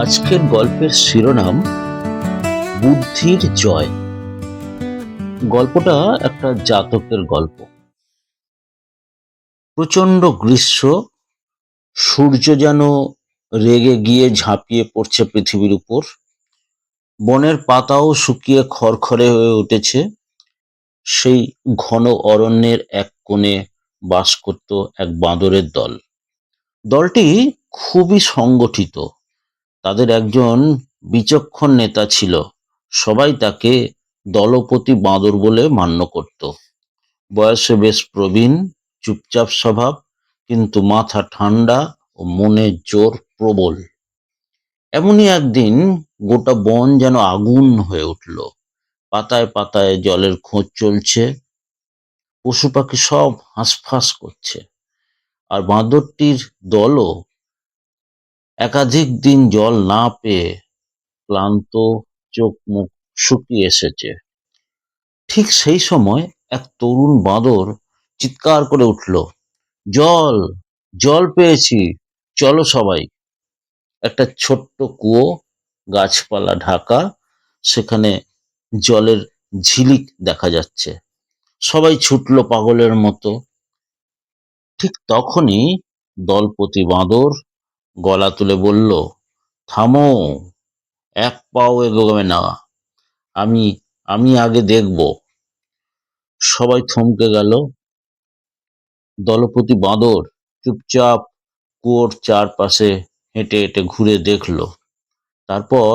আজকের গল্পের শিরোনাম বুদ্ধির জয়। গল্পটা একটা জাতকের গল্প। প্রচন্ড গ্রীষ্ম, সূর্য যেন রেগে গিয়ে ঝাঁপিয়ে পড়ছে পৃথিবীর উপর। বনের পাতাও শুকিয়ে খড়খড়ে হয়ে উঠেছে। সেই ঘন অরণ্যের এক কোণে বাস করত এক বাঁদরের দল। দলটি খুবই সংগঠিত। তাদের একজন বিচক্ষণ নেতা ছিল। সবাই তাকে দলপতি বাঁদর বলে মান্য করত। বয়সে বেশ প্রবীণ, চুপচাপ স্বভাব, কিন্তু মাথা ঠান্ডা ও মনের জোর প্রবল। এমনই একদিন গোটা বন যেন আগুন হয়ে উঠল। পাতায় পাতায় জলের খোঁজ চলছে, পশু পাখি সব হাঁসফাঁস করছে। আর বাঁদরটির দলও একাধিক দিন জল না পেয়ে ক্লান্ত, চোখ মুখ শুকিয়ে এসেছে। ঠিক সেই সময় এক তরুণ বাঁদর চিৎকার করে উঠল, জল, জল পেয়েছি, চলো সবাই। একটা ছোট্ট কুয়ো, গাছপালা ঢাকা, সেখানে জলের ঝিলিক দেখা যাচ্ছে। সবাই ছুটলো পাগলের মতো। ঠিক তখনই দলপতি বাঁদর গলা তুলে বলল, থামো, এক পাও এগোবে না, আমি আমি আগে দেখব। সবাই থমকে গেল। দলপতি বাঁদর চুপচাপ কুয়োর চারপাশে হেঁটে হেঁটে ঘুরে দেখলো। তারপর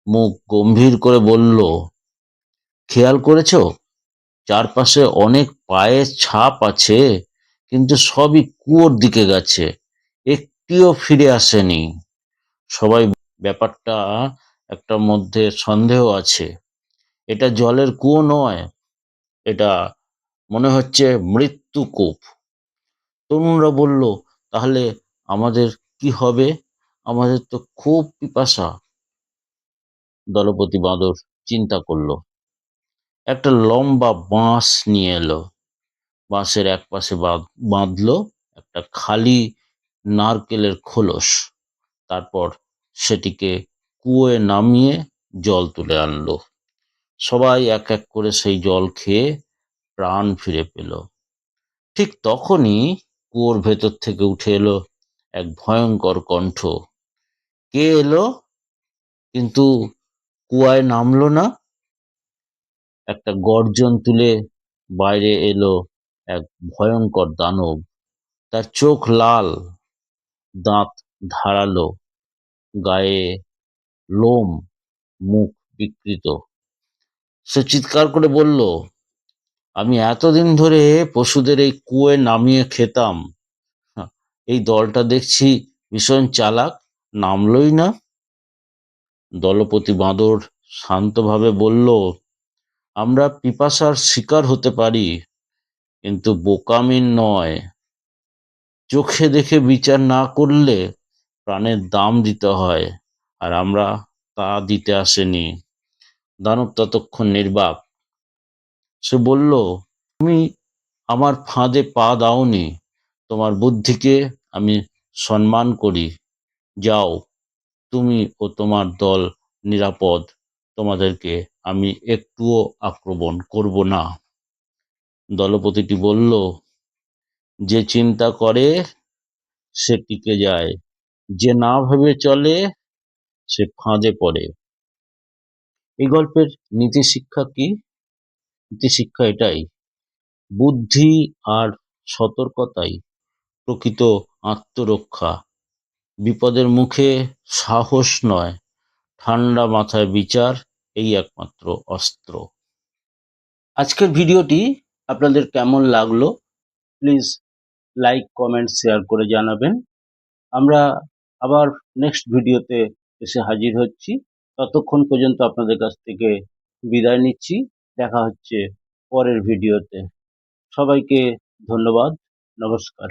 মুখ গম্ভীর করে বলল, খেয়াল করেছো, চারপাশে অনেক পায়ের ছাপ আছে, কিন্তু সবই কুয়োর দিকে গেছে, একটিও ফিরে আসেনি। সবাই ব্যাপারটা একটার মধ্যে সন্দেহ আছে। এটা জলের কুয়ো নয়, এটা মনে হচ্ছে মৃত্যুকূপ। তরুণরা বলল, তাহলে আমাদের কি হবে? আমাদের তো খুব পিপাসা। দলপতি বাঁদর চিন্তা করলো। একটা লম্বা বাঁশ নিয়ে এলো। বাঁশের এক পাশে বাঁধলো একটা খালি নারকেলের খোলস। তারপর সেটিকে কুয়োয় নামিয়ে জল তুলে আনলো। সবাই এক এক করে সেই জল খেয়ে প্রাণ ফিরে পেল। ঠিক তখনই কুয়োর ভেতর থেকে উঠে এলো এক ভয়ঙ্কর কণ্ঠ। কে এলো কিন্তু কুয়ায় নামলো না? একটা গর্জন তুলে বাইরে এলো এক ভয়ঙ্কর দানব। তার চোখ লাল, দাঁত ধারালো, গায়ে লোম, মুখ বিকৃত। সে চিৎকার করে বলল, আমি এতদিন ধরে পশুদের এই কুয়োয় নামিয়ে খেতাম। হ্যাঁ, এই দলটা দেখছি ভীষণ চালাক, নামলই না। দলপতি বাঁদর শান্তভাবে বলল, আমরা পিপাসার শিকার হতে পারি, কিন্তু বোকামির নয়। চোখে দেখে বিচার না করলে প্রাণের দাম দিতে হয়, আর আমরা তা দিতে আসেনি। দানব ততক্ষণ নির্বাক। সে বলল, তুমি আমার ফাঁদে পা দাওনি, তোমার বুদ্ধিকে আমি সম্মান করি। যাও, তুমি ও তোমার দল নিরাপদ, তোমাদেরকে আমি একটুও আক্রমণ করব না। দলপতিটি বলল, যে চিন্তা করে সে টিকে যায়, যে না ভেবে চলে সে ফাঁদে পড়ে। এই গল্পের নীতি শিক্ষা কি? নীতি শিক্ষা এটাই, বুদ্ধি আর সতর্কতাই প্রকৃত আত্মরক্ষা। বিপদের মুখে সাহস নয়, ঠান্ডা মাথায় বিচার, এই একমাত্র অস্ত্র। আজকের ভিডিওটি আপনাদের কেমন লাগলো প্লিজ লাইক, কমেন্ট, শেয়ার করে জানাবেন। আমরা আবার নেক্সট ভিডিওতে এসে হাজির হচ্ছি। ততক্ষণ পর্যন্ত আপনাদের কাছ থেকে বিদায় নিচ্ছি। দেখা হচ্ছে পরের ভিডিওতে। সবাইকে ধন্যবাদ। নমস্কার।